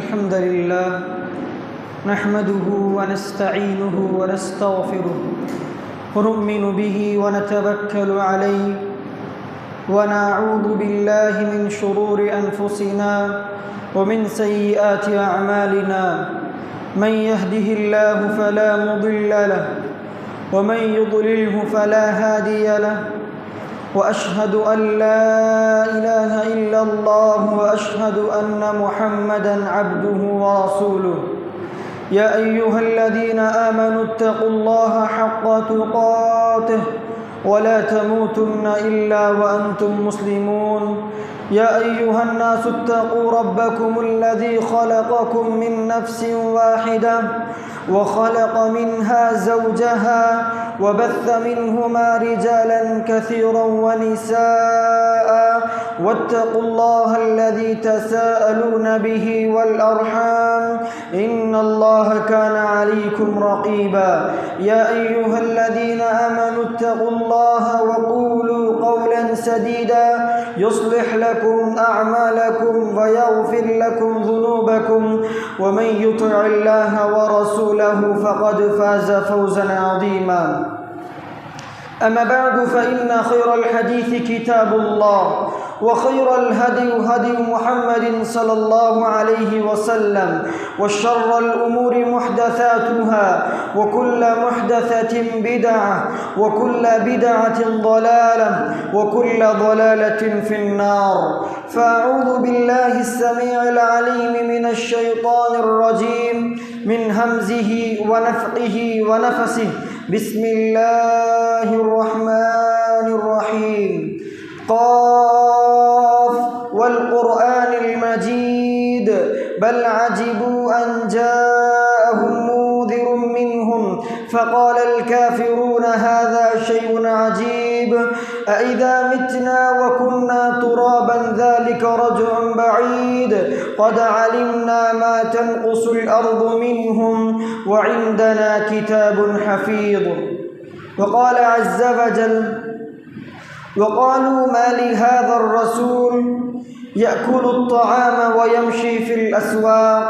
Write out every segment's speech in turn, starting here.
الحمد لله نحمده ونستعينه ونستغفره ونؤمن به ونتوكل عليه ونعوذ بالله من شرور أنفسنا ومن سيئات أعمالنا من يهده الله فلا مضل له ومن يضلله فلا هادي له وأشهد أن لا إله إلا الله وأشهد أن محمدًا عبده ورسوله يا أيها الذين آمنوا اتقوا الله حق تقاته ولا تموتن إلا وأنتم مسلمون يا أيها الناس اتقوا ربكم الذي خلقكم من نفس واحدة وخلق منها زوجها وبث منهما رجالا كثيرا ونساء واتقوا الله الذي تساءلون به والأرحام إن الله كان عليكم رقيبا يا أيها الذين آمنوا اتقوا الله وقولوا قولا سديدا يصلح لكم أعمالكم ويغفر لكم ذنوبكم ومن يطع الله ورسوله فقد فاز فوزا عظيما أما بعد فإن خير الحديث كتاب الله وخير الهدي هدي محمد صلى الله عليه وسلم وشر الأمور محدثاتها وكل محدثة بدعة وكل بدعة ضلالة وكل ضلالة في النار فأعوذ بالله السميع العليم من الشيطان الرجيم من همزه ونفخه ونفسه بسم الله الرحمن الرحيم قاف والقرآن المجيد بل عجبوا أن جاءهم منذر منهم فقال الكافرون هذا شيء عجيب أإذا متنا وكنا ترابا ذلك رجع بعيد قد علمنا ما تنقص الأرض منهم وعندنا كتاب حفيظ وقال عز وجل وقالوا ما لهذا الرسول يأكل الطعام ويمشي في الأسواق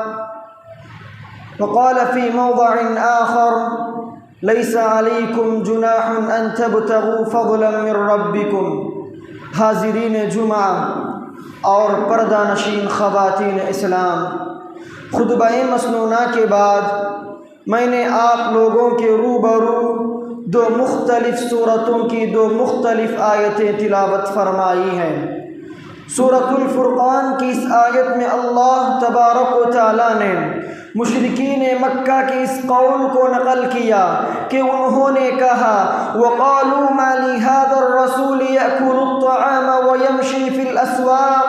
وقال في موضع آخر ليس عليكم جناح أن تبتغوا فضلا من ربكم حاضرین جمعہ اور پردہ نشین خواتین اسلام، خطبہ مسنونہ کے بعد میں نے آپ لوگوں کے روبرو دو مختلف سورتوں کی دو مختلف آیتیں تلاوت فرمائی ہیں۔ سورۃ الفرقان کی اس آیت میں اللہ تبارک و تعالیٰ نے مشرکین مکہ کے اس قول کو نقل کیا کہ انہوں نے کہا وَقَالُوا مَا لِهَذَا الرَّسُولِ يَأْكُلُ الطَّعَامَ وَيَمْشِي فِي الْأَسْوَاقِ،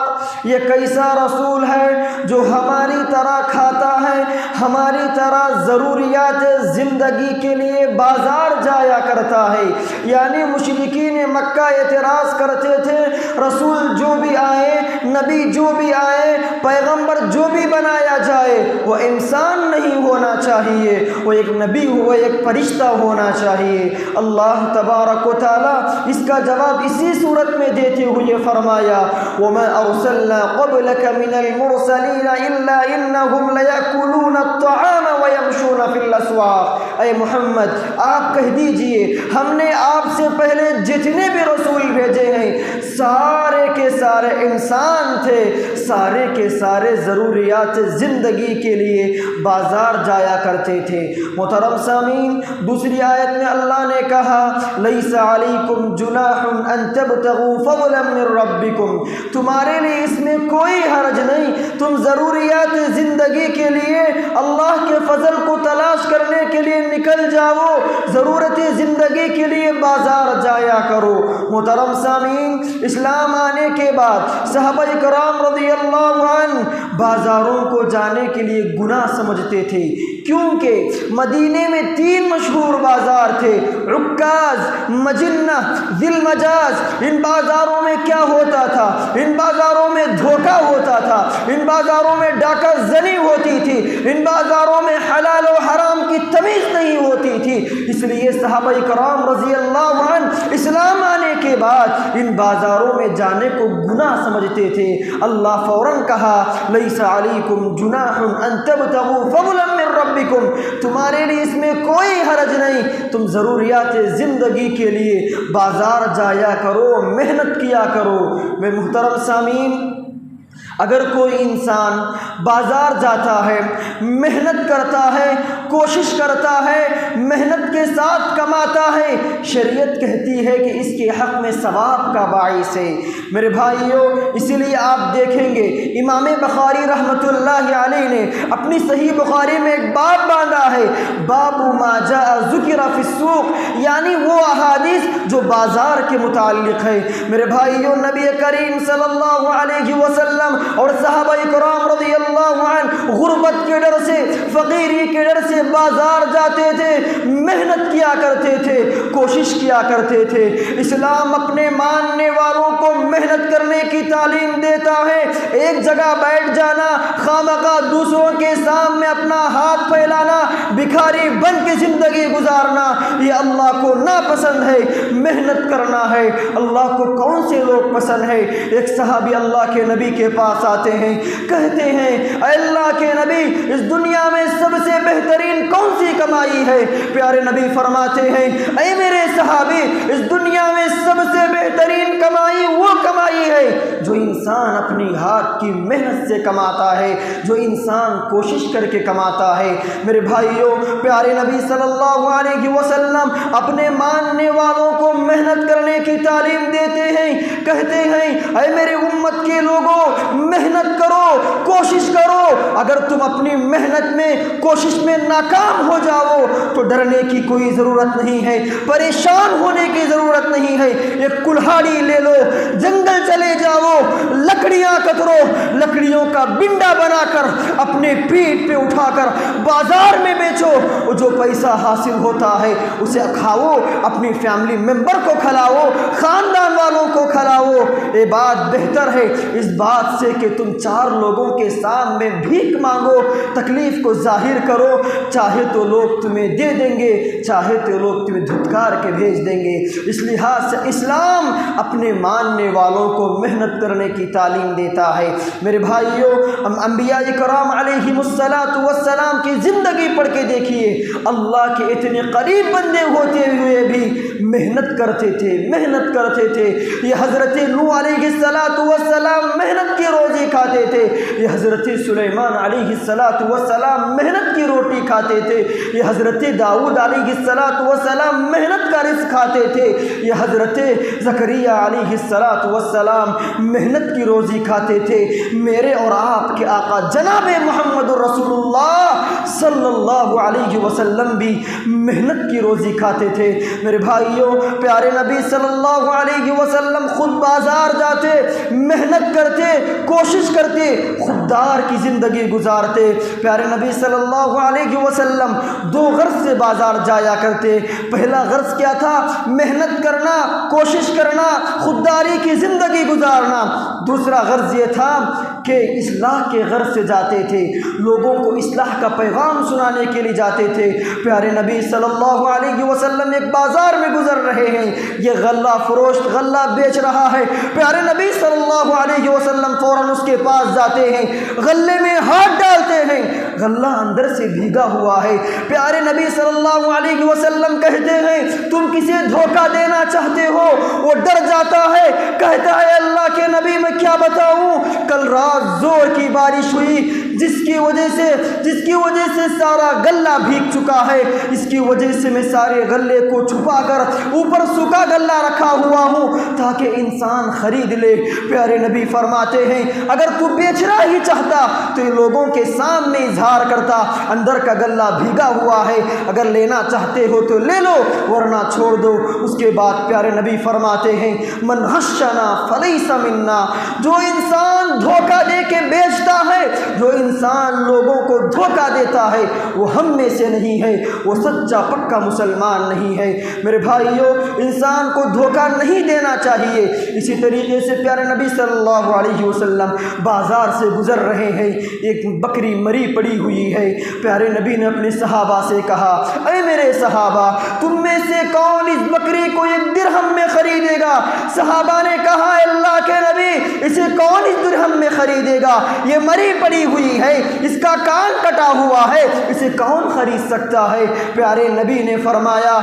یہ کیسا رسول ہے جو ہماری طرح کھاتا ہے، ہماری طرح ضروریات زندگی کے لیے بازار جایا کرتا ہے۔ یعنی مشرکین مکہ اعتراض کرتے تھے رسول جو بھی آئے، نبی جو بھی آئے، پیغمبر جو بھی بنایا جائے وہ انسان نہیں ہونا چاہیے، وہ ایک نبی ہو، ایک فرشتہ ہونا چاہیے۔ اللہ تبارک و تعالی اس کا جواب اسی صورت میں دیتے ہوئے فرمایا وَمَا أَرْسَلْنَا قَبْلَكَ مِنَ الْمُرْسَلِينَ إِلَّا إِنَّهُمْ لَيَأْكُلُونَ الطَّعَامَ وَيَمْشُونَ فِي الْأَسْوَاقِ، اے محمد آپ کہہ دیجئے ہم نے آپ سے پہلے جتنے بھی رسول بھیجے ہیں سارے کے سارے انسان تھے، سارے کے سارے ضروریات زندگی کے لیے بازار جایا کرتے تھے۔ محترم سامعین، دوسری آیت میں اللہ نے کہا لیس علیکم جناح ان تبتغوا فضلا من ربکم، تمہارے لیے اس میں کوئی حرج نہیں، تم ضروریات زندگی کے لیے اللہ کے فضل کو تلاش کرنے کے لیے نکل جاؤ، ضرورت زندگی کے لیے بازار جایا کرو۔ محترم سامعین، اسلام آنے کے بعد صحابہ کرام رضی اللہ عنہ بازاروں کو جانے کے لیے گناہ سمجھتے تھے، کیونکہ مدینے میں 3 مشہور بازار تھے، عکاظ، مجنہ، ذی المجاز۔ ان بازاروں میں کیا ہوتا تھا؟ ان بازاروں میں دھوکہ ہوتا تھا، ان بازاروں میں ڈاکہ زنی ہوتی تھی، ان بازاروں میں حلال و حرام کی تمیز نہیں ہوتی تھی، اس لیے صحابہ کرام رضی اللہ عنہ اسلام آنے کے بعد ان بازاروں میں جانے کو گناہ سمجھتے تھے۔ اللہ فوراً کہا لیس علیکم جناح ان تبتغوا فضلا من ربکم، تمہارے لیے اس میں کوئی حرج نہیں، تم ضروریات زندگی کے لیے بازار جایا کرو، محنت کیا کرو۔ میں محترم سامعین، اگر کوئی انسان بازار جاتا ہے، محنت کرتا ہے، کوشش کرتا ہے، محنت کے ساتھ کماتا ہے، شریعت کہتی ہے کہ اس کے حق میں ثواب کا باعث ہے۔ میرے بھائیوں، اسی لیے آپ دیکھیں گے امام بخاری رحمۃ اللہ علیہ نے اپنی صحیح بخاری میں ایک باب باندھا ہے، باب ما جاء ذکر فی السوق، یعنی وہ احادیث جو بازار کے متعلق ہے۔ میرے بھائیوں، نبی کریم صلی اللہ علیہ وسلم اور صحابہ کرام رضی اللہ عنہ غربت کے ڈر سے، فقیری کے ڈر سے بازار جاتے تھے، محنت کیا کرتے تھے، کوشش کیا کرتے تھے۔ اسلام اپنے ماننے والوں کو محنت کرنے کی تعلیم دیتا ہے۔ ایک جگہ بیٹھ جانا، خامخواہ دوسروں کے سامنے اپنا ہاتھ پھیلانا، بھکاری بن کے زندگی گزارنا، یہ اللہ کو ناپسند ہے۔ محنت کرنا ہے۔ اللہ کو کون سے لوگ پسند ہے؟ ایک صحابی اللہ کے نبی کے پاس آتے ہیں، کہتے ہیں اے اللہ کے نبی، اس دنیا میں سب سے بہترین کون سی کمائی ہے؟ پیارے نبی فرماتے ہیں اے میرے صحابی، اس دنیا میں سب سے بہترین کمائی وہ کمائی ہے جو انسان اپنی ہاتھ کی محنت سے کماتا ہے، جو انسان کوشش کر کے کماتا ہے۔ میرے بھائیوں، پیارے نبی صلی اللہ علیہ وسلم اپنے ماننے والوں کو محنت کرنے کی تعلیم دیتے ہیں، کہتے ہیں اے میرے امت کے لوگوں، محنت کرو، کوشش کرو۔ اگر تم اپنی محنت میں، کوشش میں ناکام ہو جاؤ تو ڈرنے کی کوئی ضرورت نہیں ہے، پریشان ہونے کی ضرورت نہیں ہے۔ ایک کلہاڑی لے لو، جنگل چلے جاؤ، لکڑیاں کترو، لکڑیوں کا بنڈا بنا کر اپنے پیٹھ پہ اٹھا کر بازار میں بیچو، جو پیسہ حاصل ہوتا ہے اسے کھاؤ، اپنی فیملی ممبر کو کھلاؤ، خاندان والوں کو کھلاؤ۔ یہ بات بہتر ہے اس بات سے کہ تم چار لوگوں کے سامنے بھیک مانگو، تکلیف کو ظاہر کرو، چاہے تو لوگ تمہیں دے دیں گے، چاہے تو لوگ تمہیں دھتکار کے بھیج دیں گے۔ اس لحاظ سے اسلام اپنے ماننے والوں کو محنت کرنے کی تعلیم دیتا ہے۔ میرے بھائیوں، ہم انبیاء کرام علیہ السلام کی زندگی پڑھ کے دیکھیے، اللہ کے اتنے قریب بندے ہوتے ہوئے بھی محنت کرتے تھے، محنت کرتے تھے۔ یہ حضرت نوح علیہ السلام محنت کی روزی کھاتے تھے، یہ حضرت سلیمان علیہ السلام محنت کی روٹی کھاتے تھے، یہ حضرت داؤد علیہ السلام محنت کا رزق کھاتے تھے، یہ حضرت زکریا علیہ السلام محنت کی روزی کھاتے تھے۔ میرے اور آپ کے آقا جناب محمد رسول اللہ صلی اللہ علیہ وسلم بھی محنت کی روزی کھاتے تھے۔ میرے بھائیوں، پیارے نبی صلی اللہ علیہ وسلم خود بازار جاتے، محنت کرتے، کوشش کرتے، خوددار کی زندگی گزارتے۔ پیارے نبی صلی اللہ علیہ وسلم دو غرض سے بازار جایا کرتے۔ پہلا غرض کیا تھا؟ محنت کرنا، کوشش کرنا، خودداری کی زندگی گزارنا۔ دوسرا غرض یہ تھا کہ اصلاح کے غرض سے جاتے تھے، لوگوں کو اصلاح کا پیغام سنانے کے لیے جاتے تھے۔ پیارے نبی صلی اللہ علیہ وسلم ایک بازار میں گزر رہے ہیں، یہ غلہ فروش غلہ بیچ رہا ہے۔ پیارے نبی صلی اللہ علیہ وسلم فوراً اس کے پاس جاتے ہیں، غلے میں ہاتھ ڈالتے ہیں، غلہ اندر سے بھیگا ہوا ہے۔ پیارے نبی صلی اللہ علیہ وسلم کہتے ہیں تم کسے دھوکہ دینا چاہتے ہو؟ وہ ڈر جاتا ہے، کہتا ہے اللہ کے نبی میں کیا بتاؤں، کل رات زور کی بارش ہوئی جس کی وجہ سے سارا غلہ بھیگ چکا ہے، اس کی وجہ سے میں سارے غلے کو چھپا کر اوپر سوکھا غلہ رکھا ہوا ہوں تاکہ انسان خرید لے۔ پیارے نبی فرماتے ہیں اگر تو بیچنا ہی چاہتا تو یہ لوگوں کے سامنے اظہار کرتا، اندر کا غلہ بھیگا ہوا ہے، اگر لینا چاہتے ہو تو لے لو ورنہ چھوڑ دو۔ اس کے بعد پیارے نبی فرماتے ہیں من غشنا فلیس منا، جو انسان دھوکہ دے کے بیچتا ہے، جو انسان لوگوں کو دھوکہ دیتا ہے وہ ہم میں سے نہیں ہے، وہ سچا پکا مسلمان نہیں ہے۔ میرے بھائیوں، انسان کو دھوکہ نہیں دینا چاہیے۔ اسی طریقے سے پیارے نبی صلی اللہ علیہ وسلم بازار سے گزر رہے ہیں، ایک بکری مری پڑی ہوئی ہے۔ پیارے نبی نے اپنے صحابہ سے کہا، اے میرے صحابہ، تم میں سے کون اس بکری کو 1 درہم میں خریدے گا؟ صحابہ نے کہا، اے اللہ کے نبی، اسے کون اس درہم میں خریدے گا؟ یہ مری پڑی ہوئی ہے، اس کا کان کٹا ہوا ہے، اسے کون خرید سکتا ہے؟ پیارے نبی نے فرمایا،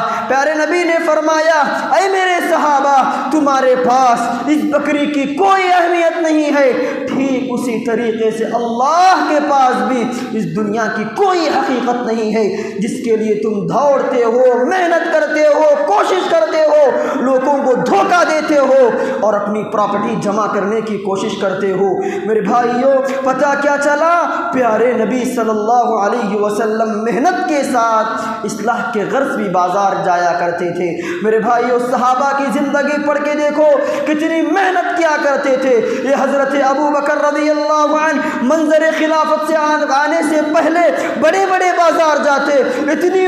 اے میرے صحابہ، تمہارے پاس اس بکری کی کوئی اہمیت نہیں ہے، ٹھیک اسی طریقے سے اللہ کے پاس بھی اس دنیا کی کوئی حقیقت نہیں ہے جس کے لیے تم دوڑتے ہو، محنت کرتے ہو، کوشش کرتے ہو، لوگوں کو دھوکہ دیتے ہو اور اپنی پراپرٹی جمع کرنے کی کوشش کرتے ہو۔ میرے بھائیوں، پتہ کیا چلا؟ پیارے نبی صلی اللہ علیہ وسلم محنت کے ساتھ اصلاح کے غرض بھی بازار جایا کرتے تھے۔ میرے بھائیوں، صحابہ کی زندگی پڑھ کے دیکھو کتنی محنت کیا کرتے تھے۔ یہ حضرت ابو بکر رضی اللہ عنہ منظر خلافت سے آنے سے پہلے بڑے بڑے بازار جاتے، اتنی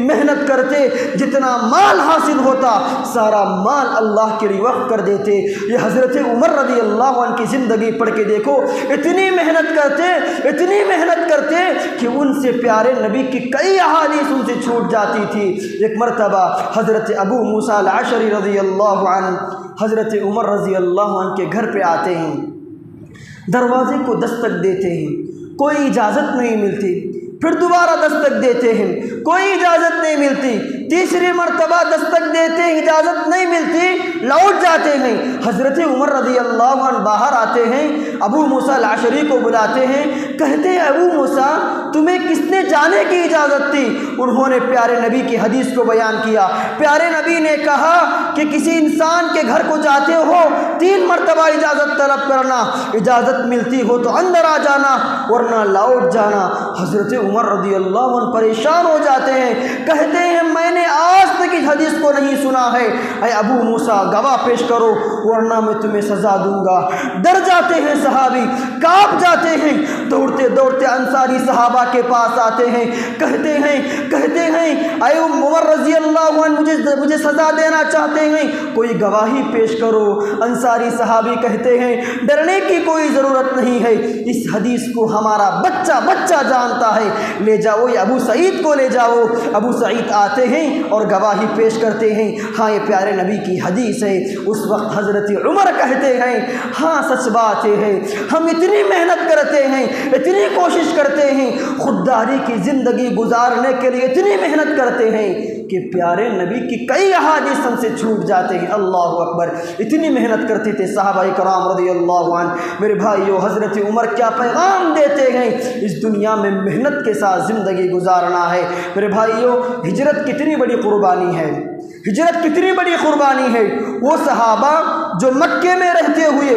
محنت کرتے، جتنا مال حاصل ہوتا سارا مال اللہ کے لیے وقف کر دیتے۔ یہ حضرت عمر رضی اللہ عنہ کی زندگی پڑھ کے دیکھو، اتنی محنت کرتے کہ ان سے پیارے نبی کی کئی احادیث ان سے چھوٹ جاتی تھی۔ ایک مرتبہ حضرت ابو موسیٰ الاشعری رضی اللہ عنہ حضرت عمر رضی اللہ عنہ کے گھر پہ آتے ہیں، دروازے کو دستک دیتے ہیں، کوئی اجازت نہیں ملتی، پھر دوبارہ دستک دیتے ہیں، کوئی اجازت نہیں ملتی، تیسری مرتبہ دستک دیتے ہیں، اجازت نہیں ملتی، لوٹ جاتے ہیں۔ حضرت عمر رضی اللہ عنہ باہر آتے ہیں، ابو موسیٰ الاشعری کو بلاتے ہیں، کہتے ہیں، ابو موسیٰ، تمہیں کس نے جانے کی اجازت دی؟ انہوں نے پیارے نبی کی حدیث کو بیان کیا۔ پیارے نبی نے کہا کہ کسی انسان کے گھر کو جاتے ہو 3 مرتبہ اجازت طلب کرنا، اجازت ملتی ہو تو اندر آ جانا ورنہ لوٹ جانا۔ حضرت عمر رضی اللہ عنہ پریشان ہو جاتے ہیں، کہتے ہیں، میں نے آج تک اس حدیث کو نہیں سنا ہے، اے ابو موسیٰ گواہ پیش کرو ورنہ میں تمہیں سزا دوں گا۔ ڈر جاتے ہیں صحابی، کانپ جاتے ہیں، دوڑتے دوڑتے انصاری صحابہ کے پاس آتے ہیں، کہتے ہیں اے عمر رضی اللہ عنہ مجھے سزا دینا چاہتے ہیں، کوئی گواہی پیش کرو۔ انصاری صحابی کہتے ہیں، ڈرنے کی کوئی ضرورت نہیں ہے، اس حدیث کو ہمارا بچہ جانتا ہے، لے جاؤ، یہ ابو سعید کو لے جاؤ۔ ابو سعید آتے ہیں اور گواہی پیش کرتے ہیں، ہاں یہ پیارے نبی کی حدیث ہے۔ اس وقت حضرت عمر کہتے ہیں، ہاں سچ بات یہ ہے، ہم اتنی محنت کرتے ہیں، اتنی کوشش کرتے ہیں، خودداری کی زندگی گزارنے کے لیے اتنی محنت کرتے ہیں کہ پیارے نبی کی کئی احادیث ہم سے چھوٹ جاتے ہیں۔ اللہ اکبر، اتنی محنت کرتے تھے صحابہ کرام رضی اللہ عنہ۔ میرے بھائیو، حضرت عمر کیا پیغام دیتے ہیں؟ اس دنیا میں محنت کے ساتھ زندگی گزارنا ہے۔ میرے بھائیو، ہجرت کتنی بڑی قربانی ہے، ہجرت کتنی بڑی قربانی ہے۔ وہ صحابہ جو مکے میں رہتے ہوئے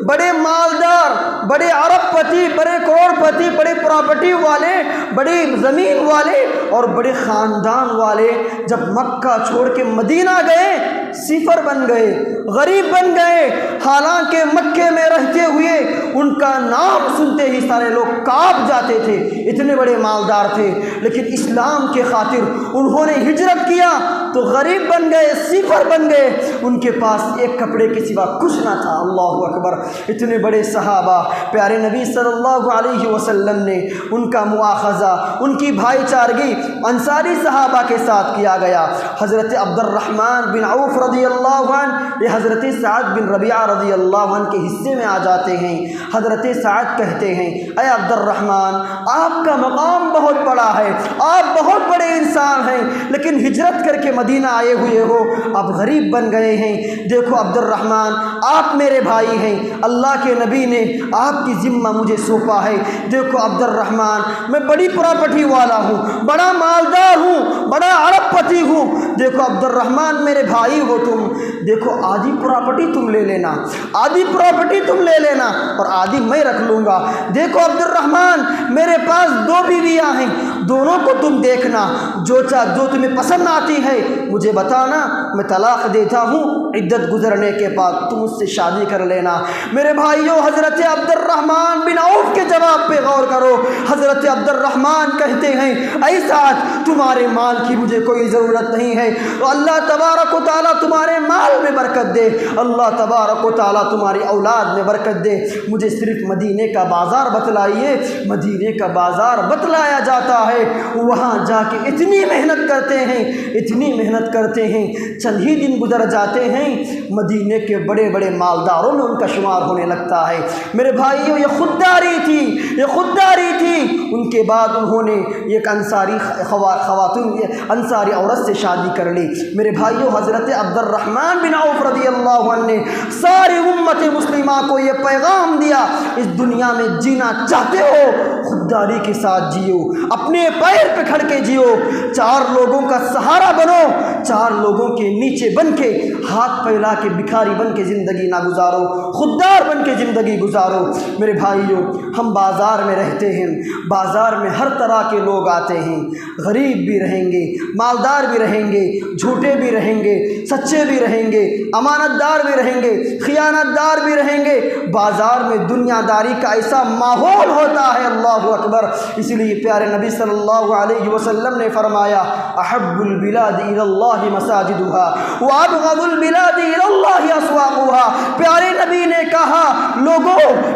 بڑے مالدار، بڑے ارب پتی، بڑے کروڑ پتی، بڑے پراپرٹی والے، بڑی زمین والے اور بڑے خاندان والے جب مکہ چھوڑ کے مدینہ گئے، صفر بن گئے، غریب بن گئے۔ حالانکہ مکے میں رہتے ہوئے ان کا نام سنتے ہی سارے لوگ کانپ جاتے تھے، اتنے بڑے مالدار تھے، لیکن اسلام کے خاطر انہوں نے ہجرت کیا تو غریب بن گئے، صفر بن گئے، ان کے پاس ایک کپڑے کے سوا کچھ نہ تھا۔ اللہ اکبر، اتنے بڑے صحابہ، پیارے نبی صلی اللہ علیہ وسلم نے ان کا مواخذہ، ان کی بھائی چارگی انصاری صحابہ کے ساتھ کیا گیا۔ حضرت عبد الرحمن بن عوف رضی اللہ عنہ، یہ حضرت سعد بن ربیعہ رضی اللہ عنہ کے حصے میں آ جاتے ہیں۔ حضرت سعد کہتے ہیں، اے عبد الرحمن، آپ کا مقام بہت بڑا ہے، آپ بہت بڑے انسان ہیں، لیکن ہجرت کر کے مدینہ آئے ہوئے ہو، اب غریب بن گئے ہیں۔ دیکھو عبد الرحمن، آپ میرے بھائی ہیں، اللہ کے نبی نے آپ کی ذمہ مجھے سونپا ہے۔ دیکھو عبد الرحمن، میں بڑی پراپرٹی والا ہوں، بڑا مالدار ہوں، بڑا ارب پتی ہوں۔ دیکھو عبد الرحمن، میرے بھائی ہو تم، دیکھو آدھی پراپرٹی تم لے لینا، آدھی پراپرٹی تم لے لینا اور آدھی میں رکھ لوں گا۔ دیکھو عبد الرحمن، میرے پاس 2 بیویاں ہیں دونوں کو تم دیکھنا، جو تمہیں پسند آتی ہے مجھے بتانا، میں طلاق دیتا ہوں، عدت گزرنے کے بعد تم اس سے شادی کر لینا۔ میرے بھائیوں، حضرت عبد الرحمن بن عوف کے جواب پہ غور کرو۔ حضرت عبد الرحمن کہتے ہیں اے سعد، تمہارے مال کی مجھے کوئی ضرورت نہیں ہے، اللہ تبارک و تعالیٰ تمہارے مال میں برکت دے، اللہ تبارک و تعالیٰ تمہاری اولاد میں برکت دے، مجھے صرف مدینے کا بازار بتلائیے۔ مدینے کا بازار بتلایا جاتا ہے، وہاں جا کے اتنی محنت کرتے ہیں، اتنی محنت کرتے ہیں، چند ہی دن گزر جاتے ہیں، مدینے کے بڑے بڑے مالداروں میں ان کا شمار ہونے لگتا ہے۔ میرے بھائیوں، یہ خودداری تھی، یہ خودداری تھی۔ ان کے بعد انہوں نے ایک انصاری انصاری عورت سے شادی کر لی۔ میرے بھائیوں، حضرت عبد الرحمن بن عوف رضی اللہ عنہ نے ساری امت مسلمہ کو یہ پیغام دیا، اس دنیا میں جینا چاہتے ہو خودداری کے ساتھ جیو، اپنے پیر پہ کھڑ کے جیو، چار لوگوں کا سہارا بنو، چار لوگوں کے نیچے بن کے، ہاتھ پھیلا کے بھکاری بن کے زندگی نہ گزارو، خوددار بن کے زندگی گزارو۔ میرے بھائیوں، ہم بازار میں رہتے ہیں، بازار میں ہر طرح کے لوگ آتے ہیں، غریب بھی رہیں گے، مالدار بھی رہیں گے، جھوٹے بھی رہیں گے، سچے بھی رہیں گے، امانت دار بھی رہیں گے، خیانت دار بھی رہیں گے۔ بازار میں دنیا داری کا ایسا ماحول ہوتا ہے، اللہ اکبر۔ اسی لیے پیارے نبی صلی اللہ علیہ وسلم نے فرمایا احب البلاد الی اللہ مساجدها وابغض البلاد الی اللہ اسواقها۔ پیارے نبی نے کہا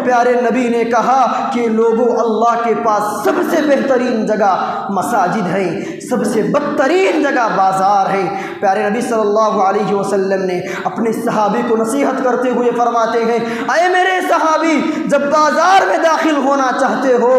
پیارے نبی نے کہا کہ لوگوں، اللہ کے پاس سب سے بہترین جگہ مساجد ہے، سب سے بدترین جگہ بازار ہے۔ پیارے نبی صلی اللہ علیہ وسلم نے اپنے صحابی کو نصیحت کرتے ہوئے فرماتے ہیں اے میرے صحابی، جب بازار میں داخل ہونا چاہتے ہو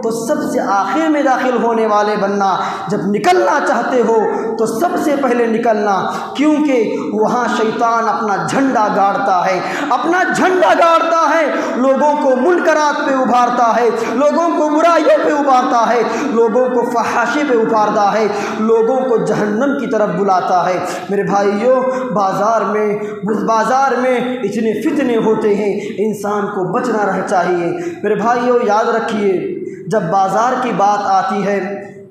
تو سب سے آخر میں داخل ہونے والے بننا، جب نکلنا چاہتے ہو تو سب سے پہلے نکلنا، کیونکہ وہاں شیطان اپنا جھنڈا گاڑتا ہے، اپنا جھنڈا گاڑتا ہے، لوگوں کو منکرات پہ ابھارتا ہے، لوگوں کو برائیوں پہ ابھارتا ہے، لوگوں کو فحاشی پہ ابھارتا ہے، لوگوں کو جہنم کی طرف بلاتا ہے۔ میرے بھائیوں، بازار میں اتنے فتنے ہوتے ہیں، انسان کو بچنا رہ چاہیے۔ میرے بھائیوں، یاد رکھیے، جب بازار کی بات آتی ہے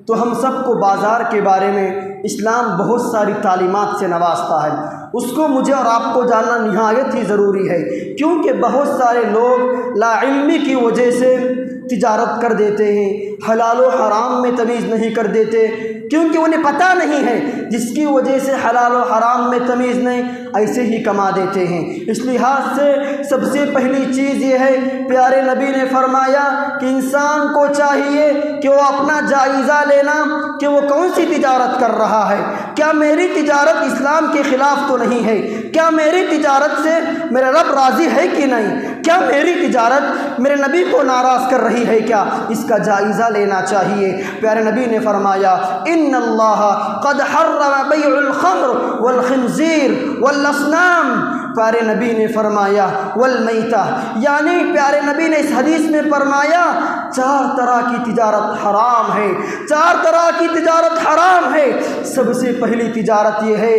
تو ہم سب کو بازار کے بارے میں اسلام بہت ساری تعلیمات سے نوازتا ہے، اس کو مجھے اور آپ کو جاننا نہایت ہی ضروری ہے، کیونکہ بہت سارے لوگ لا علمی کی وجہ سے تجارت کر دیتے ہیں، حلال و حرام میں تمیز نہیں کر دیتے، کیونکہ انہیں پتہ نہیں ہے، جس کی وجہ سے حلال و حرام میں تمیز نہیں، ایسے ہی کما دیتے ہیں۔ اس لحاظ سے سب سے پہلی چیز یہ ہے، پیارے نبی نے فرمایا کہ انسان کو چاہیے کہ وہ اپنا جائزہ لینا کہ وہ کون سی تجارت کر رہا ہے، کیا میری تجارت اسلام کے خلاف تو نہیں ہے، کیا میری تجارت سے میرا رب راضی ہے کہ نہیں، کیا میری تجارت میرے نبی کو ناراض کر رہی ہے، کیا اس کا جائزہ لینا چاہیے۔ پیارے نبی نے فرمایا ان اللہ قد حرم بیع الخمر والخنزیر والاصنام، پیارے نبی نے فرمایا والمیتہ، یعنی پیارے نبی نے اس حدیث میں فرمایا 4 طرح کی تجارت حرام ہے، 4 طرح کی تجارت حرام ہے۔ سب سے پہلی تجارت یہ ہے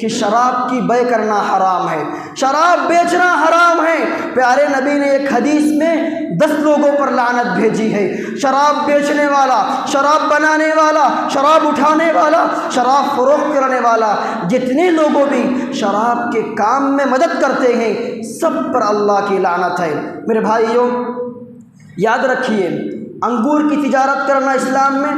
کہ شراب کی بے کرنا حرام ہے، شراب بیچنا حرام ہے۔ پیارے نبی نے ایک حدیث میں 10 لوگوں پر لعنت بھیجی ہے، شراب بیچنے والا، شراب بنانے والا، شراب اٹھانے والا، شراب فروخت کرنے والا، جتنے لوگوں بھی شراب کے کام میں مدد کرتے ہیں سب پر اللہ کی لعنت ہے۔ میرے بھائیوں، یاد رکھیے، انگور کی تجارت کرنا اسلام میں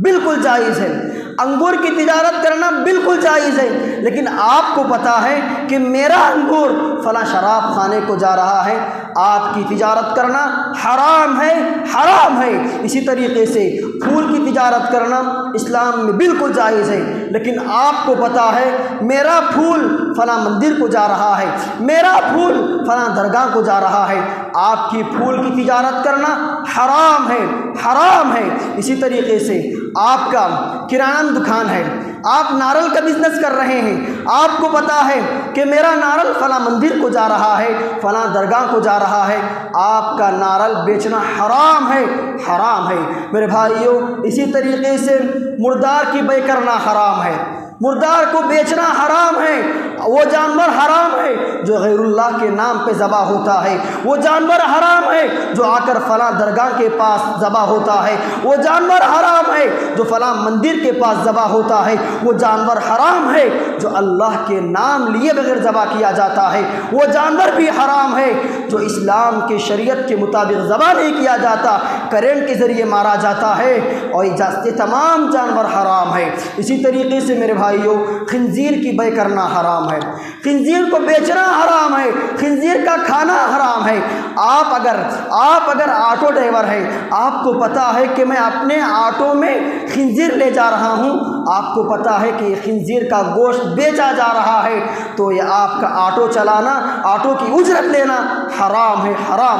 بالکل جائز ہے، انگور کی تجارت کرنا بالکل جائز ہے، لیکن آپ کو پتہ ہے کہ میرا انگور فلاں شراب خانے کو جا رہا ہے، آپ کی تجارت کرنا حرام ہے، حرام ہے۔ اسی طریقے سے پھول کی تجارت کرنا اسلام میں بالکل جائز ہے، لیکن آپ کو پتہ ہے میرا پھول فلاں مندر کو جا رہا ہے، میرا پھول فلاں درگاہ کو جا رہا ہے، آپ کی پھول کی تجارت کرنا حرام ہے، حرام ہے۔ اسی طریقے سے آپ کا کرانہ دکان ہے، آپ نارل کا بزنس کر رہے ہیں، آپ کو پتہ ہے کہ میرا نارل فلاں مندر کو جا رہا ہے، فلاں درگاہ کو جا رہا ہے، آپ کا نارل بیچنا حرام ہے، حرام ہے۔ میرے بھائیوں، اسی طریقے سے مردار کی بے کرنا حرام ہے، مردار کو بیچنا حرام ہے، وہ جانور حرام ہے جو غیر اللہ کے نام پہ ذبح ہوتا ہے، وہ جانور حرام ہے جو آ کر فلاں درگاہ کے پاس ذبح ہوتا ہے، وہ جانور حرام ہے جو فلاں مندر کے پاس ذبح ہوتا ہے، وہ جانور حرام ہے جو اللہ کے نام لیے بغیر ذبح کیا جاتا ہے، وہ جانور بھی حرام ہے جو اسلام کے شریعت کے مطابق ذبح نہیں کیا جاتا، کرنٹ کے ذریعے مارا جاتا ہے، اور یہ تمام جانور حرام ہے۔ اسی طریقے سے میرے بھائیوں خنزیر کی بے کرنا حرام ہے، خنزیر کو بیچنا حرام ہے، خنزیر کا کھانا حرام ہے۔ آپ اگر آٹو ڈرائیور ہیں، آپ کو پتہ ہے کہ میں اپنے آٹو میں خنزیر لے جا رہا ہوں، آپ کو پتہ ہے کہ یہ خنزیر کا گوشت بیچا جا رہا ہے، تو یہ آپ کا آٹو چلانا، آٹو کی اجرت لینا حرام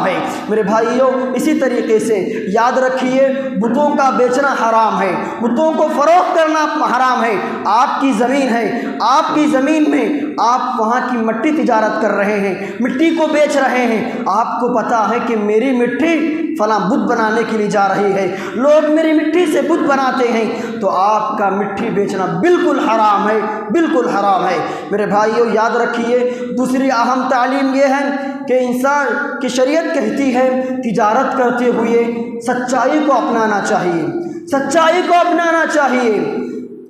ہے میرے بھائیوں۔ اسی طریقے سے یاد رکھیے بتوں کا بیچنا حرام ہے، بتوں کو فروخت کرنا حرام ہے۔ آپ کی زمین ہے، آپ کی زمین میں آپ وہاں کی مٹی تجارت کر رہے ہیں، مٹی کو بیچ رہے ہیں، آپ کو پتہ ہے کہ میری مٹی فلاں بت بنانے کے لیے جا رہی ہے، لوگ میری مٹی سے بت بناتے ہیں، تو آپ کا مٹی بیچنا بالکل حرام ہے، بالکل حرام ہے میرے بھائیوں۔ یاد رکھیے دوسری اہم تعلیم یہ ہے کہ انسان کی شریعت کہتی ہے تجارت کرتے ہوئے سچائی کو اپنانا چاہیے، سچائی کو اپنانا چاہیے۔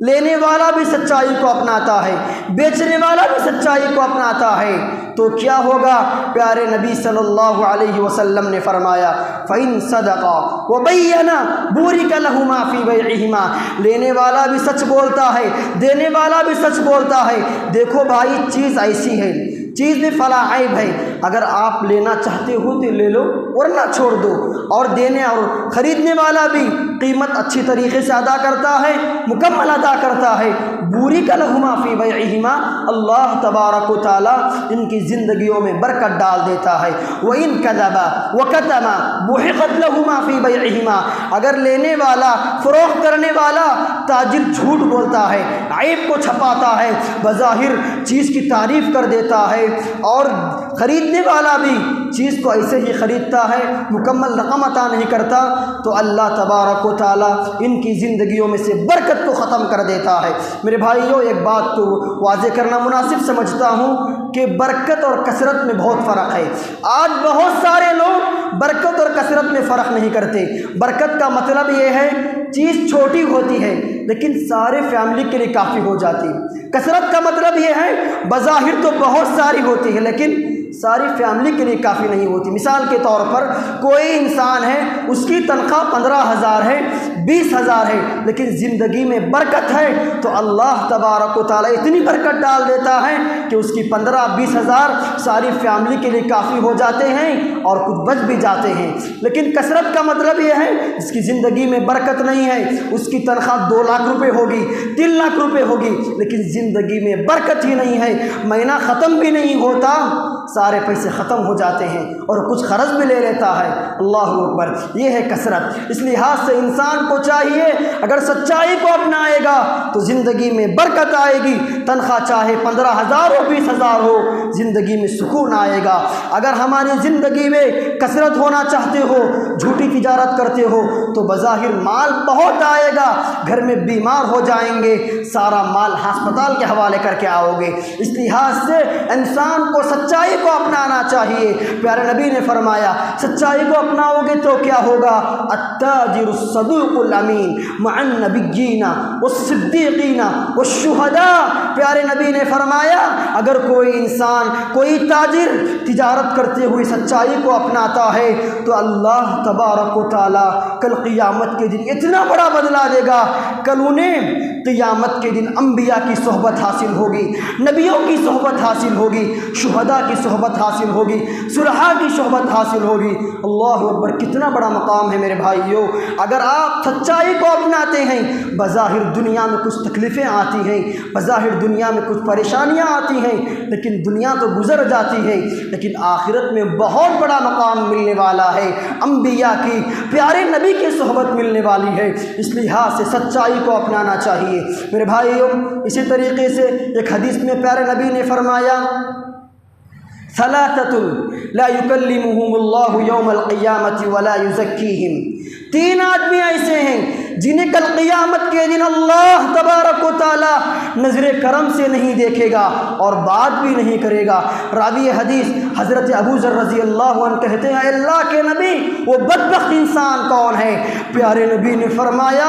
لینے والا بھی سچائی کو اپناتا ہے، بیچنے والا بھی سچائی کو اپناتا ہے، تو کیا ہوگا؟ پیارے نبی صلی اللہ علیہ وسلم نے فرمایا فَإِن صَدَقَا وَبَيَّنَا بُورِكَ لَهُمَا فِي بَيْعِهِمَا۔ لینے والا بھی سچ بولتا ہے، دینے والا بھی سچ بولتا ہے۔ دیکھو بھائی چیز ایسی ہے، چیز میں فلاں عیب ہے، اگر آپ لینا چاہتے ہو تو لے لو ورنہ چھوڑ دو، اور دینے اور خریدنے والا بھی قیمت اچھی طریقے سے ادا کرتا ہے، مکمل ادا کرتا ہے۔ بُورِكَ لَهُمَا فِي بَيْعِهِمَا، اللہ تبارک و تعالیٰ ان کی زندگیوں میں برکت ڈال دیتا ہے۔ وَإِن كَذَبَ وَكَتَمَ بُحِقَتْ لَهُمَا فِي بَيْعِهِمَا، اگر لینے والا، فروخت کرنے والا تاجر جھوٹ بولتا ہے، عیب کو چھپاتا ہے، بظاہر چیز کی تعریف کر دیتا ہے، اور خریدنے والا بھی چیز کو ایسے ہی خریدتا ہے، مکمل رقم عطا نہیں کرتا، تو اللہ تبارک و تعالیٰ ان کی زندگیوں میں سے برکت کو ختم کر دیتا ہے۔ میرے بھائیوں ایک بات کو واضح کرنا مناسب سمجھتا ہوں کہ برکت اور کثرت میں بہت فرق ہے۔ آج بہت سارے لوگ برکت اور کثرت میں فرق نہیں کرتے۔ برکت کا مطلب یہ ہے چیز چھوٹی ہوتی ہے لیکن سارے فیملی کے لیے کافی ہو جاتی۔ کثرت کا مطلب یہ ہے بظاہر تو بہت ساری ہوتی ہے لیکن ساری فیملی کے لیے کافی نہیں ہوتی۔ مثال کے طور پر کوئی انسان ہے، اس کی تنخواہ 15,000 ہے، 20,000 ہے، لیکن زندگی میں برکت ہے، تو اللہ تبارک و تعالیٰ اتنی برکت ڈال دیتا ہے کہ اس کی 15-20,000 ساری فیملی کے لیے کافی ہو جاتے ہیں اور کچھ بچ بھی جاتے ہیں۔ لیکن کثرت کا مطلب یہ ہے جس کی زندگی میں برکت نہیں ہے، اس کی تنخواہ 2 لاکھ روپے ہوگی، 3 لاکھ روپے ہوگی، لیکن زندگی میں برکت ہی نہیں ہے، مہینہ ختم بھی نہیں ہوتا، سارے پیسے ختم ہو جاتے ہیں اور کچھ قرض بھی لے لیتا ہے۔ اللہ اکبر، یہ ہے کثرت۔ اس لحاظ سے انسان کو چاہیے اگر سچائی کو اپنائے گا تو زندگی میں برکت آئے گی، تنخواہ چاہے 15,000 ہو 20,000 ہو، زندگی میں سکون آئے گا۔ اگر ہماری زندگی میں کثرت ہونا چاہتے ہو، جھوٹی تجارت کرتے ہو، تو بظاہر مال بہت آئے گا، گھر میں بیمار ہو جائیں گے، سارا مال ہسپتال کے حوالے کر کے آؤ گے۔ اس لحاظ سے انسان کو سچائی کو اپنانا چاہیے۔ پیارے نبی نے فرمایا سچائی کو اپناؤ گے تو کیا ہوگا؟ التاجر الصدوق الامین مع النبیین والصدیقین والشہداء۔ پیارے نبی نے فرمایا اگر کوئی انسان، کوئی تاجر تجارت کرتے ہوئے سچائی کو اپناتا ہے تو اللہ تبارک و تعالیٰ کل قیامت کے دن اتنا بڑا بدلہ دے گا، کل انہیں قیامت کے دن انبیاء کی صحبت حاصل ہوگی، نبیوں کی صحبت حاصل ہوگی، شہداء کی صحبت حاصل ہوگی، صلحاء کی صحبت حاصل ہوگی۔ اللہ اکبر، کتنا بڑا مقام ہے میرے بھائیوں۔ اگر آپ سچائی کو اپناتے ہیں، بظاہر دنیا میں کچھ تکلیفیں آتی ہیں، بظاہر دنیا میں کچھ پریشانیاں آتی ہیں، لیکن دنیا تو گزر جاتی ہے، لیکن آخرت میں بہت بڑا مقام ملنے والا ہے، انبیاء کی، پیارے نبی کی صحبت ملنے والی ہے۔ اس لحاظ سے سچائی کو اپنانا چاہیے میرے بھائیوں۔ اسی طریقے سے ایک حدیث میں پیارے نبی نے فرمایا ثلاثة لا يكلمهم الله يوم القيامة ولا يزكيهم۔ 3 آدمی ایسے ہیں جنہیں کل قیامت کے دن اللہ تبارک و تعالی نظر کرم سے نہیں دیکھے گا اور بات بھی نہیں کرے گا۔ راوی حدیث حضرت ابو ذر رضی اللہ عنہ کہتے ہیں، اللہ کے نبی وہ بدبخت انسان کون ہے؟ پیارے نبی نے فرمایا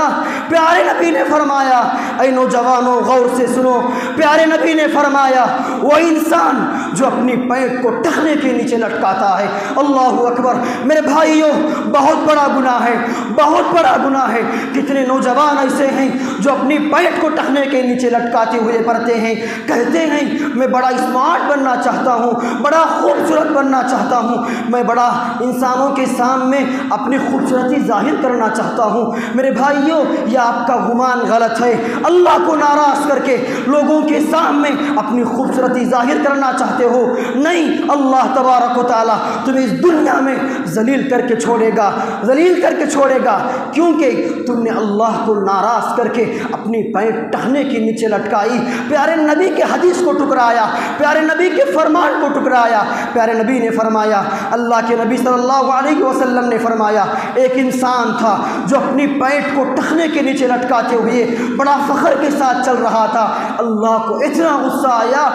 اے نوجوانوں غور سے سنو، پیارے نبی نے فرمایا وہ انسان جو اپنی پیٹ کو ٹخنے کے نیچے لٹکاتا ہے۔ اللہ اکبر! میرے بھائیوں، بہت بڑا گناہ ہے، بہت بڑا گناہ ہے۔ کتنے نوجوان ایسے ہیں جو اپنی پیٹ کو ٹخنے کے نیچے لٹکاتے ہوئے پڑھتے ہیں، کہتے ہیں میں بڑا اسمارٹ بننا چاہتا ہوں، بڑا خوبصورت بننا چاہتا ہوں، میں بڑا انسانوں کے سامنے اپنی خوبصورتی ظاہر کرنا چاہتا ہوں۔ میرے بھائیوں، یہ آپ کا گمان غلط ہے۔ اللہ کو ناراض کر کے لوگوں کے سامنے اپنی خوبصورتی ظاہر کرنا چاہتے ہو؟ نہیں، اللہ تبارک و تعالیٰ تمہیں اس دنیا میں ذلیل کر کے چھوڑے گا، ذلیل کر کے چھوڑے گا، کیونکہ تم نے اللہ کو ناراض کر کے اپنی پیٹ ٹہنے کے نیچے لٹکائی، پیارے نبی کے حدیث کو ٹکرایا، پیارے نبی کے فرمان کو ٹکرایا۔ پیارے نبی نے فرمایا، اللہ کے نبی صلی اللہ علیہ وسلم نے فرمایا، ایک انسان تھا جو اپنی پیٹ کو ٹخنے کے نیچے لٹکاتے ہوئے بڑا فخر کے ساتھ چل رہا تھا۔ اللہ کو اتنا غصہ آیا،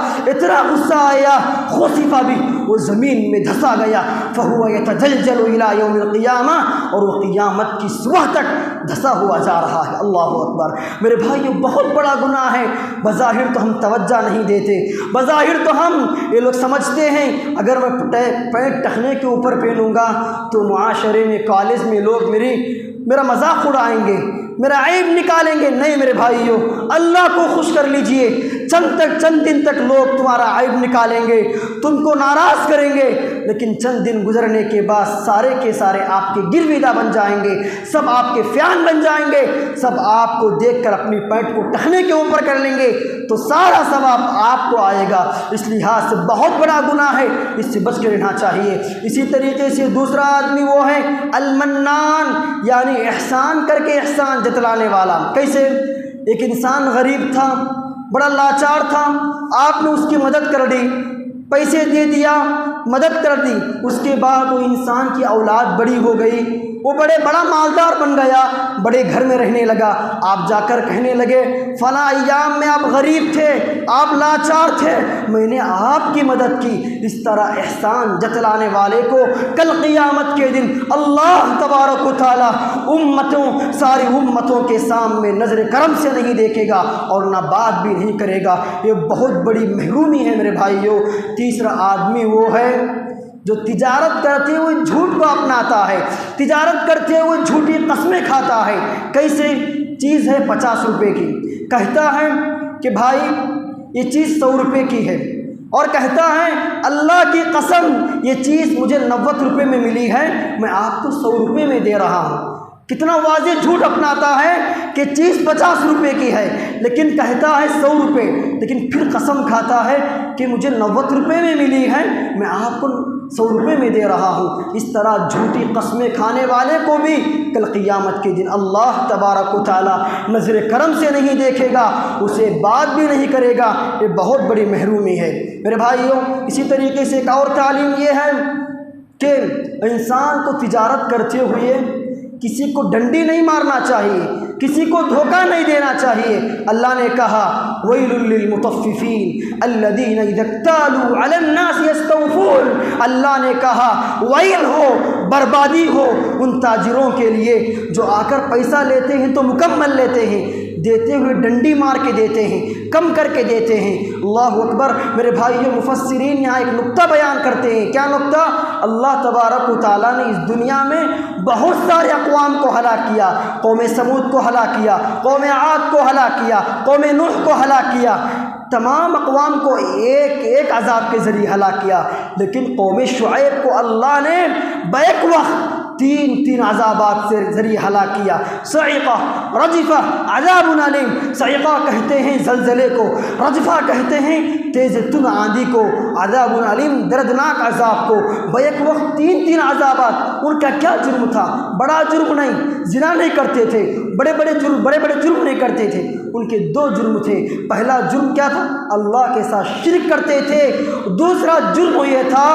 خسف بھی، وہ زمین میں دھسا گیا، فہو یتجلجل الی یوم القیامہ، اور وہ قیامت کی صبح تک دھسا ہوا جا رہا ہے۔ اللہ اکبر! میرے بھائیوں، بہت بڑا گناہ ہے۔ بظاہر تو ہم توجہ نہیں دیتے، بظاہر تو یہ لوگ سمجھتے ہیں اگر میں پینٹ ٹخنے کے اوپر پہنوں گا تو معاشرے میں، کالج میں لوگ میرا مذاق اڑائیں گے، میرا عیب نکالیں گے۔ نہیں میرے بھائیوں، اللہ کو خوش کر لیجئے، چند دن تک لوگ تمہارا عیب نکالیں گے، تم کو ناراض کریں گے، لیکن چند دن گزرنے کے بعد سارے کے سارے آپ کے گرویدہ بن جائیں گے، سب آپ کے فیان بن جائیں گے، سب آپ کو دیکھ کر اپنی پیٹ کو ٹخنے کے اوپر کر لیں گے، تو سارا ثواب آپ کو آئے گا۔ اس لحاظ سے بہت بڑا گناہ ہے، اس سے بچ کے رہنا چاہیے۔ اسی طریقے سے دوسرا آدمی وہ ہے المنان، یعنی احسان کر کے احسان جتلانے والا۔ کیسے؟ ایک انسان غریب تھا، بڑا لاچار تھا، آپ نے اس کی مدد کر دی، پیسے دے دیا، مدد کر دی، اس کے بعد وہ انسان کی اولاد بڑی ہو گئی، وہ بڑا مالدار بن گیا، بڑے گھر میں رہنے لگا۔ آپ جا کر کہنے لگے فلاں ایام میں آپ غریب تھے، آپ لاچار تھے، میں نے آپ کی مدد کی۔ اس طرح احسان جتلانے والے کو کل قیامت کے دن اللہ تبارک و تعالیٰ ساری امتوں کے سامنے نظر کرم سے نہیں دیکھے گا اور نہ بات بھی نہیں کرے گا۔ یہ بہت بڑی محرومی ہے میرے بھائیوں۔ تیسرا آدمی وہ ہے جو تجارت کرتے ہوئے جھوٹ کو اپناتا ہے، تجارت کرتے ہوئے جھوٹی قسمیں کھاتا ہے۔ کیسے؟ چیز ہے 50 روپے کی، کہتا ہے کہ بھائی یہ چیز 100 روپے کی ہے، اور کہتا ہے اللہ کی قسم یہ چیز مجھے 90 روپے میں ملی ہے، میں آپ کو 100 روپے میں دے رہا ہوں۔ کتنا واضح جھوٹ اپناتا ہے کہ چیز 50 روپے کی ہے لیکن کہتا ہے 100 روپے، لیکن پھر قسم کھاتا ہے کہ مجھے 90 روپے میں ملی ہے، میں آپ کو 100 روپے میں دے رہا ہوں۔ اس طرح جھوٹی قسمیں کھانے والے کو بھی کل قیامت کے دن اللہ تبارک و تعالیٰ نظر کرم سے نہیں دیکھے گا، اسے بات بھی نہیں کرے گا۔ یہ بہت بڑی محرومی ہے میرے بھائیوں۔ اسی طریقے سے ایک اور تعلیم یہ ہے کہ انسان کو تجارت کرتے ہوئے کسی کو ڈنڈی نہیں مارنا چاہیے، کسی کو دھوکہ نہیں دینا چاہیے۔ اللہ نے کہا ویل للمطففین الذین اذا اکتالوا علی الناس یستوفون، اللہ نے کہا ویل ہو، بربادی ہو ان تاجروں کے لیے جو آ کر پیسہ لیتے ہیں تو مکمل لیتے ہیں، دیتے ہوئے ڈنڈی مار کے دیتے ہیں، کم کر کے دیتے ہیں۔ اللہ اکبر! میرے بھائیوں، مفسرین یہاں ایک نقطہ بیان کرتے ہیں۔ کیا نقطہ؟ اللہ تبارک و تعالیٰ نے اس دنیا میں بہت سارے اقوام کو ہلاک کیا، قوم سمود کو ہلاک کیا، قوم عاد کو ہلاک کیا، قوم نوح کو ہلاک کیا، تمام اقوام کو ایک عذاب کے ذریعے ہلاک کیا، لیکن قوم شعیب کو اللہ نے بیک وقت تین عذابات سے ذریعے ہلاک کیا۔ صعقہ، رجفہ، عذاب علیم۔ صعقہ کہتے ہیں زلزلے کو، رجفہ کہتے ہیں تیز تن آندھی کو، عذاب علیم دردناک عذاب کو۔ بیک وقت تین عذابات۔ ان کا کیا جرم تھا؟ بڑا جرم نہیں، زنا نہیں کرتے تھے، بڑے بڑے جرم نہیں کرتے تھے، ان کے 2 جرم تھے۔ پہلا جرم کیا تھا؟ اللہ کے ساتھ شرک کرتے تھے۔ دوسرا جرم یہ تھا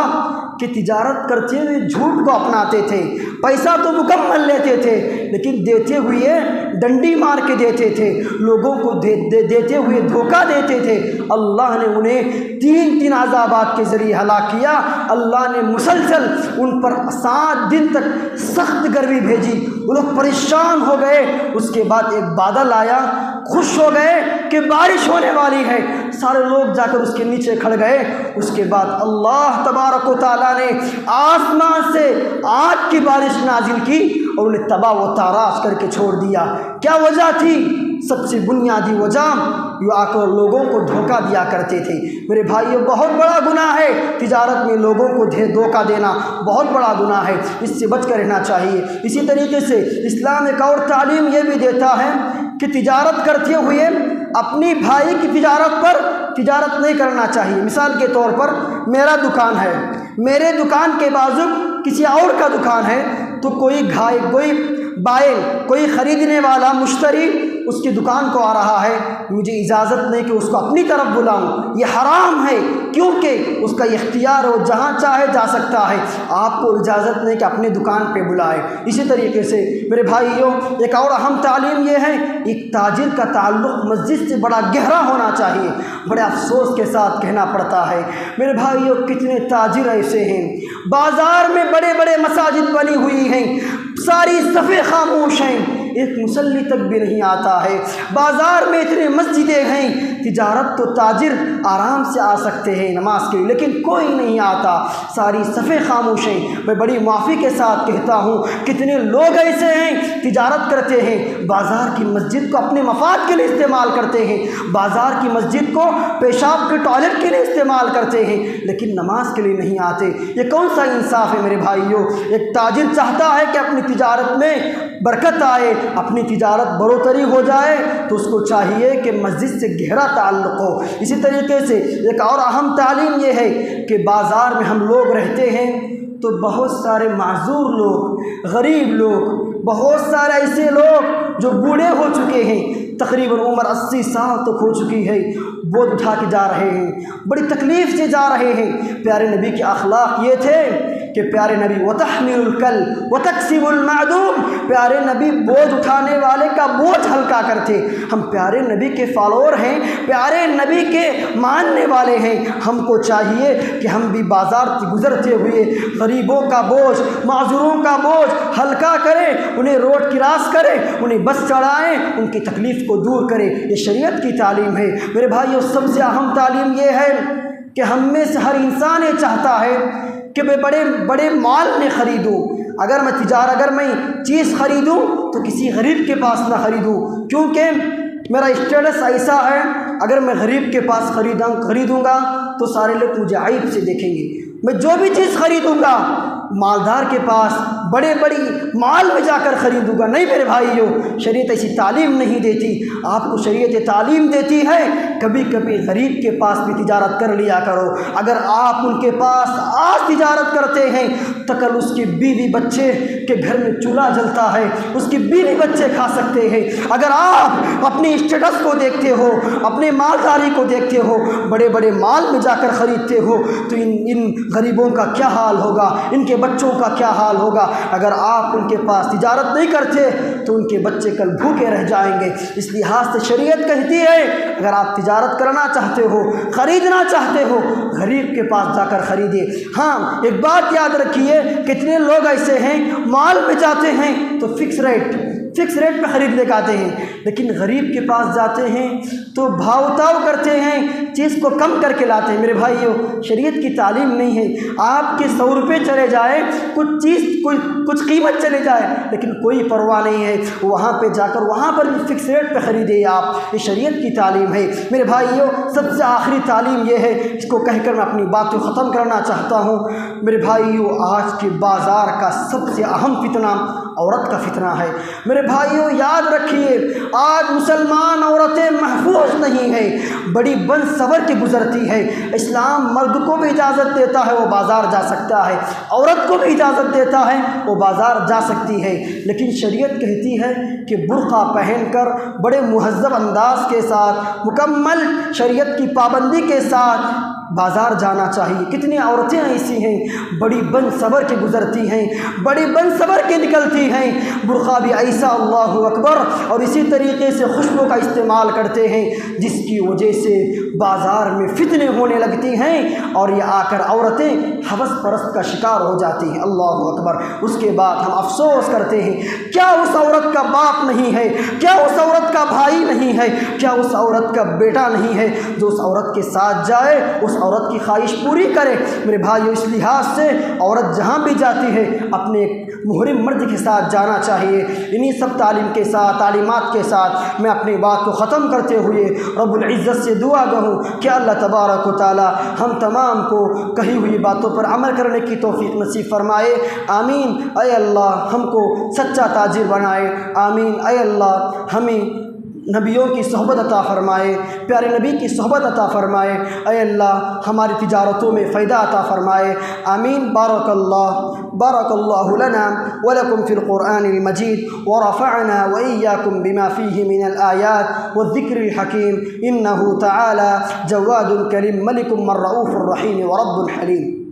کہ تجارت کرتے ہوئے جھوٹ کو اپناتے تھے، پیسہ تو مکمل لیتے تھے لیکن دیتے ہوئے ڈنڈی مار کے دیتے تھے، لوگوں کو دیتے ہوئے دھوکہ دیتے تھے۔ اللہ نے انہیں 3 عذابات کے ذریعے ہلاک کیا۔ اللہ نے مسلسل ان پر 7 دن تک سخت گرمی بھیجی، وہ لوگ پریشان ہو گئے۔ اس کے بعد ایک بادل آیا، خوش ہو گئے کہ بارش ہونے والی ہے، سارے لوگ جا کر اس کے نیچے کھڑ گئے۔ اس کے بعد اللہ تبارک و تعالیٰ نے آسمان سے آگ کی بارش نازل کی اور انہیں تباہ و تاراج کر کے چھوڑ دیا۔ کیا وجہ تھی؟ سب سے بنیادی وجہ یہ آ کر لوگوں کو دھوکہ دیا کرتے تھے۔ میرے بھائیو، بہت بڑا گناہ ہے تجارت میں لوگوں کو دھوکہ دینا، بہت بڑا گناہ ہے، اس سے بچ کر رہنا چاہیے۔ اسی طریقے سے اسلام ایک اور تعلیم یہ بھی دیتا ہے کہ تجارت کرتے ہوئے اپنی بھائی کی تجارت نہیں کرنا چاہیے۔ مثال کے طور پر میرا دکان ہے، میرے دکان کے بازو کسی اور کا دکان ہے، تو کوئی بائر، کوئی خریدنے والا مشتری اس کی دکان کو آ رہا ہے، مجھے اجازت نہیں کہ اس کو اپنی طرف بلاؤں، یہ حرام ہے، کیونکہ اس کا اختیار ہو، جہاں چاہے جا سکتا ہے، آپ کو اجازت نہیں کہ اپنی دکان پہ بلائے۔ اسی طریقے سے میرے بھائیوں، ایک اور اہم تعلیم یہ ہے، ایک تاجر کا تعلق مسجد سے بڑا گہرا ہونا چاہیے۔ بڑے افسوس کے ساتھ کہنا پڑتا ہے میرے بھائیوں، کتنے تاجر ایسے ہیں، بازار میں بڑے بڑے مساجد بنی ہوئی ہیں، ساری صفیں خاموش ہیں، ایک مصلی تک بھی نہیں آتا ہے، بازار میں اتنے مسجدیں ہیں، تجارت تو تاجر آرام سے آ سکتے ہیں نماز کے لیے، لیکن کوئی نہیں آتا، ساری صفیں خاموش ہیں۔ میں بڑی معافی کے ساتھ کہتا ہوں، کتنے لوگ ایسے ہیں تجارت کرتے ہیں، بازار کی مسجد کو اپنے مفاد کے لیے استعمال کرتے ہیں، بازار کی مسجد کو پیشاب کے ٹوائلٹ کے لیے استعمال کرتے ہیں، لیکن نماز کے لیے نہیں آتے۔ یہ کون سا انصاف ہے میرے بھائیوں؟ ایک تاجر چاہتا ہے کہ اپنی تجارت میں برکت آئے، اپنی تجارت بروتری ہو جائے، تو اس کو چاہیے کہ مسجد سے گہرا تعلق ہو۔ اسی طریقے سے ایک اور اہم تعلیم یہ ہے کہ بازار میں ہم لوگ رہتے ہیں تو بہت سارے معذور لوگ، غریب لوگ، بہت سارے ایسے لوگ جو بوڑھے ہو چکے ہیں، تقریباً عمر 80 سال تک ہو چکی ہے، بوجھ اٹھا کے جا رہے ہیں، بڑی تکلیف سے جا رہے ہیں۔ پیارے نبی کے اخلاق یہ تھے کہ پیارے نبی وَتَحْمِلُ الْكَلْ وَتَكْسِبُ الْمَعْدُومِ، پیارے نبی بوجھ اٹھانے والے کا بوجھ ہلکا کرتے۔ ہم پیارے نبی کے فالوور ہیں، پیارے نبی کے ماننے والے ہیں، ہم کو چاہیے کہ ہم بھی بازار سے گزرتے ہوئے غریبوں کا بوجھ، معذوروں کا بوجھ ہلکا کریں، انہیں روڈ کراس کریں، انہیں بس چڑھائیں، ان کی تکلیف کو دور کریں۔ یہ شریعت کی تعلیم ہے میرے بھائیوں۔ سب سے اہم تعلیم یہ ہے کہ ہم میں سے ہر انسان یہ چاہتا ہے کہ میں بڑے بڑے مال میں خریدوں، اگر میں چیز خریدوں تو کسی غریب کے پاس نہ خریدوں، کیونکہ میرا اسٹیٹس ایسا ہے، اگر میں غریب کے پاس خریدوں گا تو سارے لوگ مجھے عیب سے دیکھیں گے۔ میں جو بھی چیز خریدوں گا مالدار کے پاس بڑی مال میں جا کر خریدوں گا، نہیں میرے بھائیوں، شریعت ایسی تعلیم نہیں دیتی۔ آپ کو شریعت تعلیم دیتی ہے کبھی کبھی غریب کے پاس بھی تجارت کر لیا کرو۔ اگر آپ ان کے پاس آج تجارت کرتے ہیں تو کل اس کی بیوی بچے کے گھر میں چولہا جلتا ہے، اس کی بیوی بچے کھا سکتے ہیں۔ اگر آپ اپنی اسٹیٹس کو دیکھتے ہو، اپنے مالداری کو دیکھتے ہو، بڑے بڑے مال میں جا کر خریدتے ہو، تو ان غریبوں کا کیا حال ہوگا، ان کے بچوں کا کیا حال ہوگا۔ اگر آپ ان کے پاس تجارت نہیں کرتے تو ان کے بچے کل بھوکے رہ جائیں گے۔ اس لحاظ سے شریعت کہتی ہے اگر آپ تجارت کرنا چاہتے ہو، خریدنا چاہتے ہو، غریب کے پاس جا کر خریدے۔ ہاں ایک بات یاد رکھیے، کتنے لوگ ایسے ہیں مال میں جاتے ہیں تو فکس ریٹ پہ خریدنے کے آتے ہیں، لیکن غریب کے پاس جاتے ہیں تو بھاؤ تاؤ کرتے ہیں، چیز کو کم کر کے لاتے ہیں۔ میرے بھائیوں، شریعت کی تعلیم نہیں ہے۔ آپ کے 100 روپے چلے جائیں، کچھ قیمت چلے جائے، لیکن کوئی پرواہ نہیں ہے، وہاں پہ جا کر وہاں پر بھی فکس ریٹ پہ خریدے آپ۔ یہ شریعت کی تعلیم ہے میرے بھائیوں۔ سب سے آخری تعلیم یہ ہے، اس کو کہہ کر میں اپنی بات کو ختم کرنا چاہتا ہوں۔ میرے بھائیوں، آج کے بازار کا سب سے اہم فتنہ عورت کا فتنہ ہے۔ میرے بھائیوں یاد رکھیے، آج مسلمان عورتیں محفوظ نہیں ہیں، بڑی بن سور کے گزرتی ہے۔ اسلام مرد کو بھی اجازت دیتا ہے وہ بازار جا سکتا ہے، عورت کو بھی اجازت دیتا ہے وہ بازار جا سکتی ہے، لیکن شریعت کہتی ہے کہ برقع پہن کر بڑے مہذب انداز کے ساتھ، مکمل شریعت کی پابندی کے ساتھ بازار جانا چاہیے۔ کتنی عورتیں ایسی ہیں بڑی بن صبر کے گزرتی ہیں، بڑی بن صبر کے نکلتی ہیں، برقع بھی ایسا، اللہ اکبر، اور اسی طریقے سے خوشبو کا استعمال کرتے ہیں جس کی وجہ سے بازار میں فتنے ہونے لگتی ہیں، اور یہ آ کر عورتیں ہوس پرست کا شکار ہو جاتی ہیں، اللہ اکبر۔ اس کے بعد ہم افسوس کرتے ہیں، کیا اس عورت کا باپ نہیں ہے، کیا اس عورت کا بھائی نہیں ہے، کیا اس عورت کا بیٹا نہیں ہے جو اس عورت کے ساتھ جائے، اس عورت کی خواہش پوری کرے؟ میرے بھائیو، اس لحاظ سے عورت جہاں بھی جاتی ہے اپنے محرم مرد کے ساتھ جانا چاہیے۔ انہی سب تعلیمات کے ساتھ میں اپنی بات کو ختم کرتے ہوئے رب العزت سے دعا گہوں کہ اللہ تبارک و تعالی ہم تمام کو کہی ہوئی باتوں پر عمل کرنے کی توفیق نصیب فرمائے، آمین۔ اے اللہ ہم کو سچا تاجر بنائے، آمین۔ اے اللہ ہمیں نبیوں کی صحبت عطا فرمائے، پیارے نبی کی صحبت عطا فرمائے، اے اللہ ہماری تجارتوں میں فائدہ عطا فرمائے، آمین۔ بارک اللہ لنا ولکم فی القرآن المجید ورفعنا وإياكم بما فيه من الآيات والذکر الحکیم، انہ تعالی جواد کریم ملک من رؤوف رحیم ورب حلیم۔